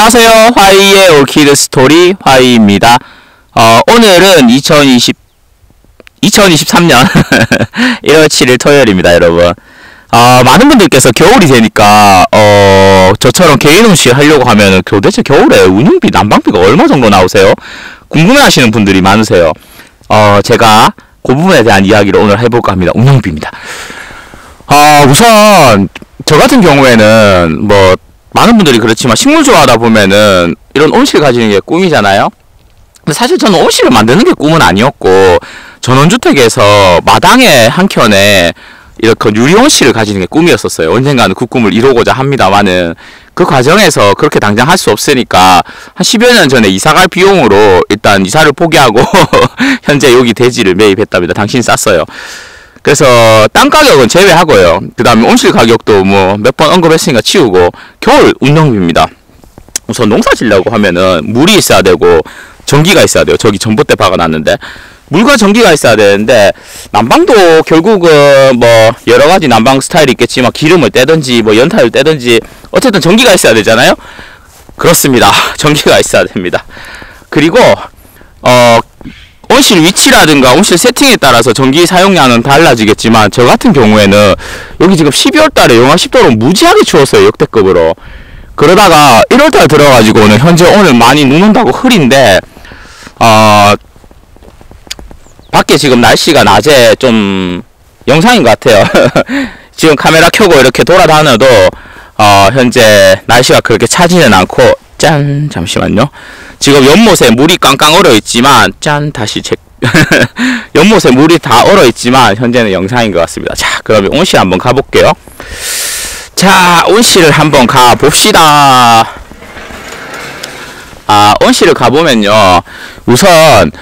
안녕하세요. 화이의 올키드 스토리 화이입니다. 오늘은 2023년 1월 7일 토요일입니다, 여러분. 많은 분들께서 겨울이 되니까, 저처럼 개인혼식 하려고 하면 도대체 겨울에 운영비, 난방비가 얼마 정도 나오세요? 궁금해 하시는 분들이 많으세요. 제가 그 부분에 대한 이야기를 오늘 해볼까 합니다. 운영비입니다. 우선, 저 같은 경우에는, 많은 분들이 그렇지만 식물 좋아하다 보면은 이런 온실 가지는 게 꿈이잖아요. 근데 사실 저는 온실을 만드는 게 꿈은 아니었고, 전원주택에서 마당에 한켠에 이렇게 유리 온실을 가지는 게 꿈이었었어요. 언젠가는 그 꿈을 이루고자 합니다만은 그 과정에서 그렇게 당장 할 수 없으니까 한 10여 년 전에 이사갈 비용으로 일단 이사를 포기하고 현재 여기 대지를 매입했답니다. 당신이 쌌어요. 그래서 땅 가격은 제외하고요. 그 다음에 온실 가격도 몇 번 언급했으니까 치우고, 겨울 운영비입니다. 우선 농사 지려고 하면은 물이 있어야 되고 전기가 있어야 돼요. 저기 전봇대 박아놨는데 물과 전기가 있어야 되는데, 난방도 결국은 여러가지 난방 스타일이 있겠지만 기름을 떼든지 연탄을 떼든지 어쨌든 전기가 있어야 되잖아요. 그렇습니다. 전기가 있어야 됩니다. 그리고 온실 위치라든가 온실 세팅에 따라서 전기 사용량은 달라지겠지만, 저 같은 경우에는 여기 지금 12월 달에 영하 10도로 무지하게 추웠어요. 역대급으로. 그러다가 1월 달 들어가지고는 현재 오늘 많이 눈 온다고 흐린데, 밖에 지금 날씨가 낮에 좀 영상인 것 같아요. 지금 카메라 켜고 이렇게 돌아다녀도 현재 날씨가 그렇게 차지는 않고, 짠, 잠시만요. 지금 연못에 물이 깡깡 얼어 있지만, 짠, 다시 연못에 물이 다 얼어 있지만 현재는 영상인 것 같습니다. 자, 그러면 온실 한번 가볼게요. 자, 온실을 한번 가봅시다. 온실을 가보면요, 우선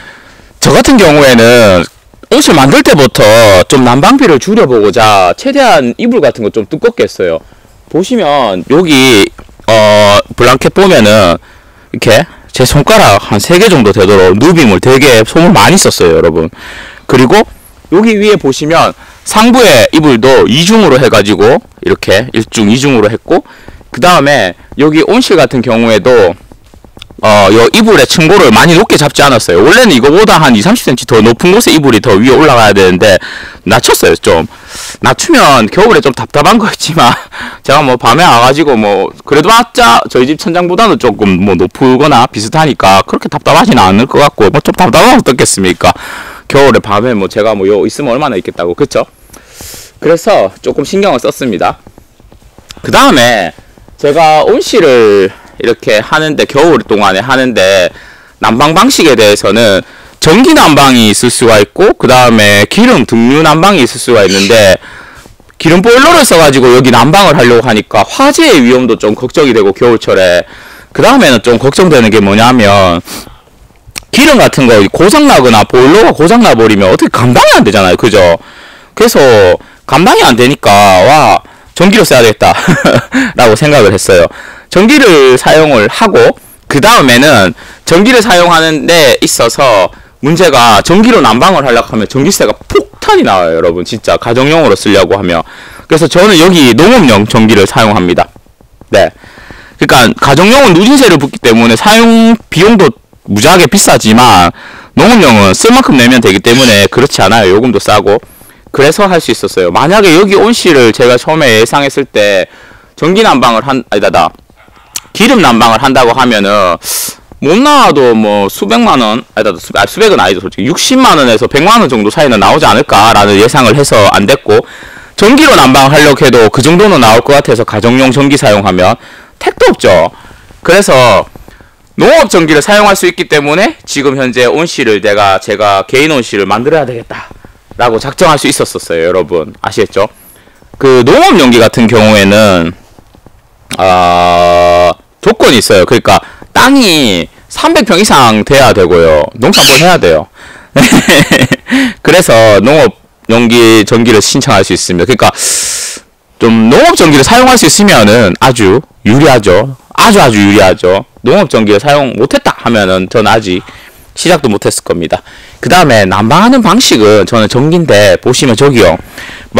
저 같은 경우에는 온실 만들 때부터 좀 난방비를 줄여보고자 최대한 이불 같은 거 좀 두껍게 했어요. 보시면 여기 블랑켓 보면은 이렇게 제 손가락 한 3개 정도 되도록 누빔을 되게 솜을 많이 썼어요, 여러분. 그리고 여기 위에 보시면 상부에 이불도 2중으로 해가지고 이렇게 1중 2중으로 했고, 그 다음에 여기 온실 같은 경우에도 요 이불의 층고를 많이 높게 잡지 않았어요. 원래는 이거보다 한 2-30cm 더 높은 곳에 이불이 더 위에 올라가야 되는데 낮췄어요. 좀 낮추면 겨울에 좀 답답한 거 있지만 제가 밤에 와가지고 그래도 맞자 저희 집 천장보다는 조금 높거나 비슷하니까 그렇게 답답하지는 않을 것 같고, 좀 답답하면 어떻겠습니까? 겨울에 밤에 제가 요 있으면 얼마나 있겠다고, 그쵸? 그래서 조금 신경을 썼습니다. 그 다음에 제가 온실을 이렇게 하는데, 겨울 동안에 하는데 난방 방식에 대해서는 전기 난방이 있을 수가 있고, 그 다음에 기름 등유 난방이 있을 수가 있는데, 기름 보일러를 써가지고 여기 난방을 하려고 하니까 화재의 위험도 좀 걱정이 되고, 겨울철에. 그 다음에는 좀 걱정되는 게 뭐냐면, 기름 같은 거 고장나거나 보일러가 고장나버리면 어떻게 감당이 안 되잖아요, 그죠? 그래서 감당이 안 되니까 전기로 써야 되겠다 라고 생각을 했어요. 전기를 사용을 하고, 그 다음에는 전기를 사용하는 데 있어서 문제가, 전기로 난방을 하려고 하면 전기세가 폭탄이 나와요, 여러분. 진짜 가정용으로 쓰려고 하면. 그래서 저는 여기 농업용 전기를 사용합니다. 네. 그러니까 가정용은 누진세를 붙기 때문에 사용 비용도 무지하게 비싸지만, 농업용은 쓸 만큼 내면 되기 때문에 그렇지 않아요. 요금도 싸고. 그래서 할 수 있었어요. 만약에 여기 온실을 제가 처음에 예상했을 때 전기 난방을 기름 난방을 한다고 하면은 못 나와도 수백만원, 수백은 아니죠, 솔직히 60만원에서 100만원 정도 차이는 나오지 않을까라는 예상을 해서 안 됐고, 전기로 난방을 하려고 해도 그 정도는 나올 것 같아서 가정용 전기 사용하면 택도 없죠. 그래서 농업 전기를 사용할 수 있기 때문에 지금 현재 온실을 제가 개인 온실을 만들어야 되겠다 라고 작정할 수 있었어요, 여러분. 아시겠죠? 그 농업 연기 같은 경우에는 조건이 있어요. 그러니까 땅이 300평 이상 돼야 되고요. 농사를 해야 돼요. 그래서 농업 연기 전기를 신청할 수 있습니다. 그러니까 좀 농업 전기를 사용할 수 있으면은 아주 유리하죠. 아주 유리하죠. 농업 전기를 사용 못했다 하면은 전 아직 시작도 못했을 겁니다. 그 다음에 난방하는 방식은 저는 전기인데, 보시면 저기요,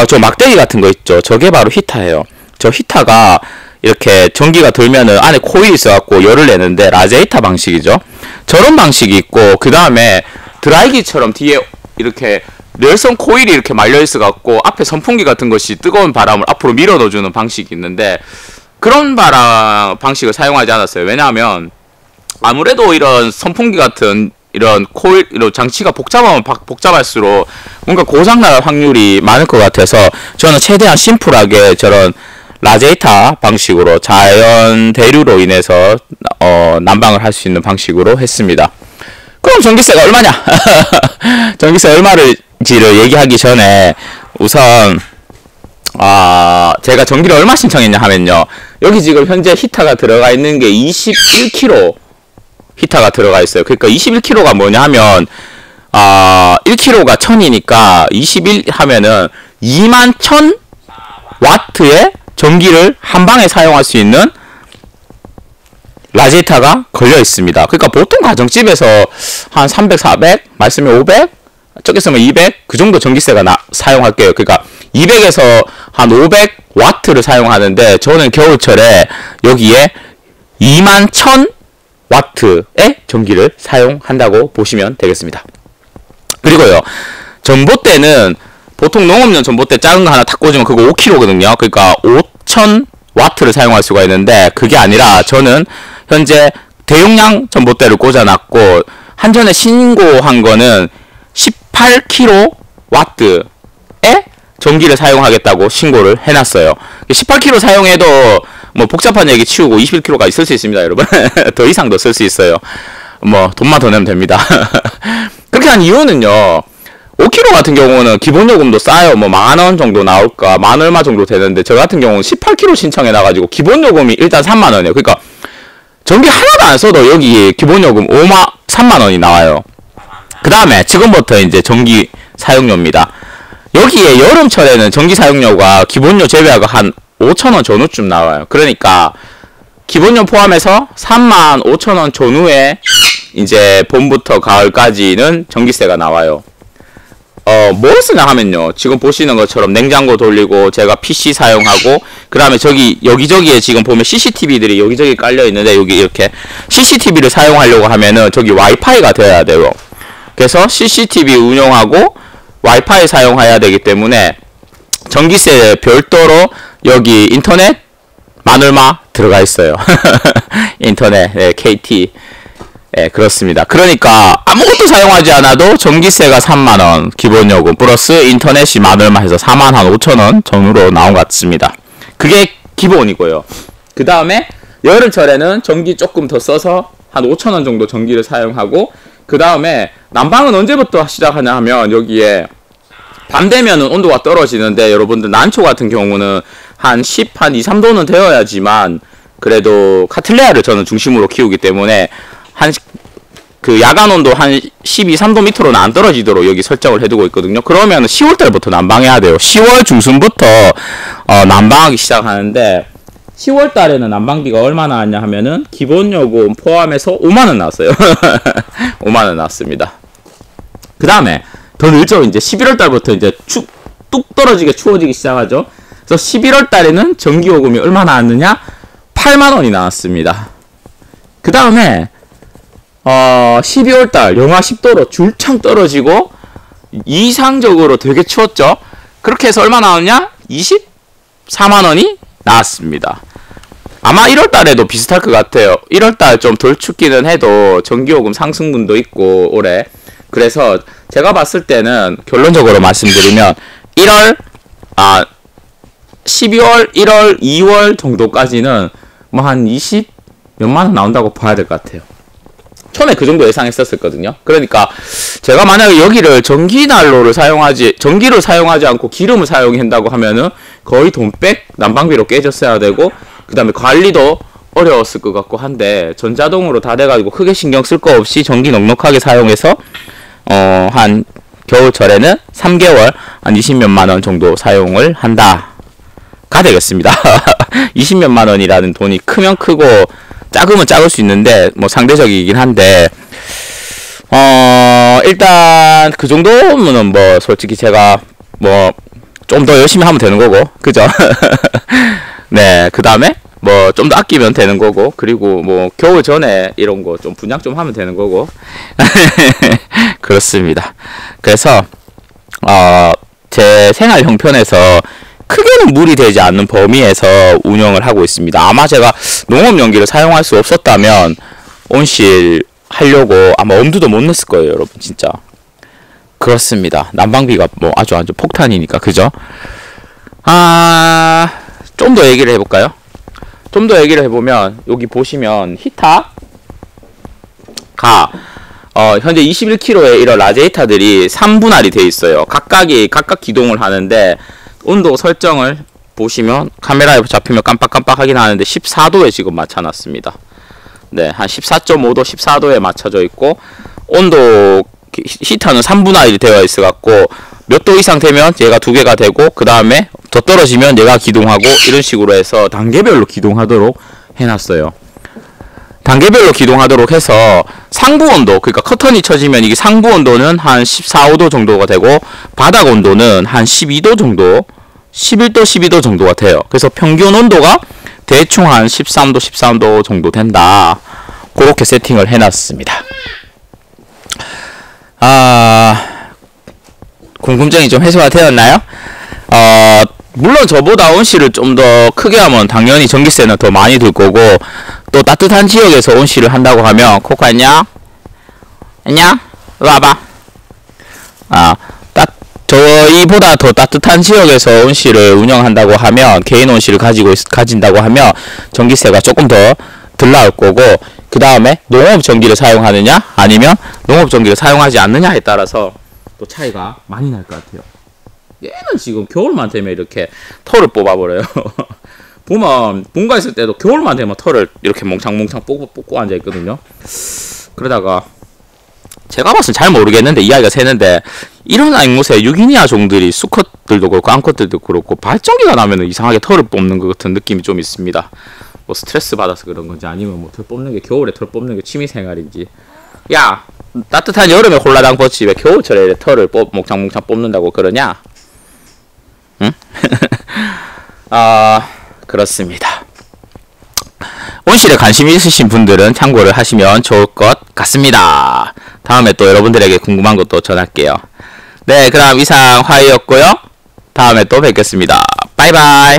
저 막대기 같은 거 있죠. 저게 바로 히터예요. 저 히터가 이렇게 전기가 돌면은 안에 코일이 있어갖고 열을 내는데 라제이타 방식이죠. 저런 방식이 있고, 그 다음에 드라이기처럼 뒤에 이렇게 열선 코일이 이렇게 말려 있어갖고 앞에 선풍기 같은 것이 뜨거운 바람을 앞으로 밀어 넣어주는 방식이 있는데, 그런 방식을 사용하지 않았어요. 왜냐하면 아무래도 이런 선풍기 같은 이런 코일, 이런 장치가 복잡하면 복잡할수록 뭔가 고장날 확률이 많을 것 같아서 저는 최대한 심플하게 저런 라제이타 방식으로 자연 대류로 인해서 난방을 할 수 있는 방식으로 했습니다. 그럼 전기세가 얼마냐? 전기세 얼마를지를 얘기하기 전에 우선 제가 전기를 얼마 신청했냐 하면요, 여기 지금 현재 히터가 들어가 있는 게 21kg 히터가 들어가 있어요. 그러니까 21kg가 뭐냐 하면 1kg가 1000이니까 21 하면은 21,000W의 전기를 한 방에 사용할 수 있는 라제이타가 걸려 있습니다. 그러니까 보통 가정집에서 한 300, 400, 말씀에 500, 적겠으면 200, 그 정도 전기세가 사용할게요. 그러니까 200에서 한 500W를 사용하는데, 저는 겨울철에 여기에 21,000W의 전기를 사용한다고 보시면 되겠습니다. 그리고요, 전봇대는 보통 농업용 전봇대 작은 거 하나 탁 꽂으면 그거 5kg거든요. 그러니까 5,000W를 사용할 수가 있는데, 그게 아니라 저는 현재 대용량 전봇대를 꽂아놨고, 한전에 신고한 거는 18kW의 전기를 사용하겠다고 신고를 해놨어요. 18kW 사용해도 뭐 복잡한 얘기 치우고 21kW가 있을 수 있습니다, 여러분. 더 이상도 쓸 수 있어요. 뭐 돈만 더 내면 됩니다. 그렇게 한 이유는요, 5kg 같은 경우는 기본 요금도 싸요. 뭐 10,000원 정도 나올까, 만 얼마 정도 되는데, 저 같은 경우는 18kg 신청해놔가지고 기본 요금이 일단 30,000원이에요. 그러니까 전기 하나도 안 써도 여기 기본 요금 30,000원이 나와요. 그 다음에 지금부터 이제 전기 사용료입니다. 여기에 여름철에는 전기 사용료가 기본료 제외하고 한 5,000원 전후쯤 나와요. 그러니까 기본료 포함해서 35,000원 전후에 이제 봄부터 가을까지는 전기세가 나와요. 뭘 쓰냐 하면요, 지금 보시는 것처럼 냉장고 돌리고, 제가 PC 사용하고, 그 다음에 여기저기에 지금 보면 CCTV들이 여기저기 깔려 있는데, 여기 이렇게 CCTV를 사용하려고 하면은 저기 와이파이가 되어야 돼요. 그래서 CCTV 운영하고 와이파이 사용해야 되기 때문에 전기세 별도로 여기 인터넷 만 얼마 들어가 있어요. 인터넷, KT. 그렇습니다. 그러니까 아무것도 사용하지 않아도 전기세가 30,000원 기본요금 플러스 인터넷이 만 얼마 해서 45,000원 전후로 나온 것 같습니다. 그게 기본이고요. 그 다음에 여름철에는 전기 조금 더 써서 한 5,000원 정도 전기를 사용하고, 그 다음에 난방은 언제부터 시작하냐 하면, 여기에 밤 되면은 온도가 떨어지는데, 여러분들 난초 같은 경우는 한 2, 3도는 되어야지만, 그래도 카틀레아를 저는 중심으로 키우기 때문에 그 야간 온도 한 12, 3도 밑으로는 안 떨어지도록 여기 설정을 해두고 있거든요. 그러면 10월달부터 난방해야 돼요. 10월 중순부터 난방하기 시작하는데, 10월달에는 난방비가 얼마 나왔냐 하면은 기본요금 포함해서 5만원 나왔어요. 5만원 나왔습니다. 그 다음에 더 늦죠. 이제 11월달부터 이제 뚝 떨어지게 추워지기 시작하죠. 그래서 11월달에는 전기요금이 얼마 나왔느냐? 8만원이 나왔습니다. 그 다음에 12월달 영하 10도로 줄창 떨어지고 이상적으로 되게 추웠죠. 그렇게 해서 얼마 나왔냐? 24만원이 나왔습니다. 아마 1월달에도 비슷할 것 같아요. 1월달 좀 덜 춥기는 해도 전기요금 상승분도 있고 올해. 그래서 제가 봤을 때는 결론적으로 말씀드리면 12월, 1월, 2월 정도까지는 뭐 한 20 몇만원 나온다고 봐야 될 것 같아요. 처음에 그 정도 예상했었거든요. 그러니까 제가 만약에 여기를 전기난로를 전기를 사용하지 않고 기름을 사용한다고 하면은 거의 돈백 난방비로 깨졌어야 되고, 그 다음에 관리도 어려웠을 것 같고 한데, 전자동으로 다 돼가지고 크게 신경 쓸 거 없이 전기 넉넉하게 사용해서 한 겨울철에는 3개월 한 20몇만원 정도 사용을 한다가 되겠습니다. 20몇만원이라는 돈이 크면 크고 작으면 작을 수 있는데 뭐 상대적이긴 한데, 일단 그 정도면은 뭐 솔직히 제가 뭐 좀 더 열심히 하면 되는 거고, 그죠? 네, 그 다음에 뭐 좀 더 아끼면 되는 거고, 그리고 뭐 겨울 전에 이런 거 좀 분양 좀 하면 되는 거고. 그렇습니다. 그래서 제 생활 형편에서 크게는 무리되지 않는 범위에서 운영을 하고 있습니다. 아마 제가 농업 용기를 사용할 수 없었다면 온실 하려고 아마 엄두도 못 냈을 거예요, 여러분. 진짜 그렇습니다. 난방비가 뭐 아주 폭탄이니까. 그죠? 좀 더 얘기를 해볼까요? 좀 더 얘기를 해보면, 여기 보시면 히터가 현재 21kg의 이런 라제이타들이 3분할이 되어 있어요. 각각 기동을 하는데, 온도 설정을 보시면 카메라에 잡히면 깜빡깜빡하긴 하는데 14도에 지금 맞춰놨습니다. 네, 한 14.5도, 14도에 맞춰져 있고, 온도 히터는 3분할이 되어 있어 갖고 몇 도 이상 되면 얘가 2개가 되고, 그 다음에 더 떨어지면 얘가 기동하고, 이런 식으로 해서 단계별로 기동하도록 해놨어요. 단계별로 기동하도록 해서 상부 온도, 그러니까 커튼이 쳐지면 이게 상부 온도는 한 14, 5도 정도가 되고, 바닥 온도는 한 12도 정도, 11도, 12도 정도가 돼요. 그래서 평균 온도가 대충 한 13도, 13도 정도 된다. 그렇게 세팅을 해놨습니다. 궁금증이 좀 해소가 되었나요? 물론 저보다 온실을 좀 더 크게 하면 당연히 전기세는 더 많이 들 거고, 또 따뜻한 지역에서 온실을 한다고 하면, 코코 안녕? 안녕? 이리 와봐. 저희보다 더 따뜻한 지역에서 온실을 운영한다고 하면, 개인 온실을 가진다고 하면 전기세가 조금 더 덜 나올 거고, 그 다음에 농업 전기를 사용하느냐 아니면 농업 전기를 사용하지 않느냐에 따라서 또 차이가 많이 날 것 같아요. 얘는 지금 겨울만 되면 이렇게 털을 뽑아버려요. 보면 본가 있을 때도 겨울만 되면 털을 이렇게 몽창몽창 뽑고 앉아있거든요. 그러다가 제가 봤을 땐 잘 모르겠는데, 이야기가 새는데, 이런 앵무새 유기니아 종들이 수컷들도 그렇고 암컷들도 그렇고 발정기가 나면 이상하게 털을 뽑는 것 같은 느낌이 좀 있습니다. 뭐 스트레스 받아서 그런 건지, 아니면 뭐 털 뽑는 게, 겨울에 털 뽑는 게 취미생활인지. 야, 따뜻한 여름에 홀라당 벗지 왜 겨울철에 털을 몽창몽창 뽑는다고 그러냐? 응? 그렇습니다. 온실에 관심이 있으신 분들은 참고를 하시면 좋을 것 같습니다. 다음에 또 여러분들에게 궁금한 것도 전할게요. 네, 그럼 이상 화이였고요. 다음에 또 뵙겠습니다. 바이바이.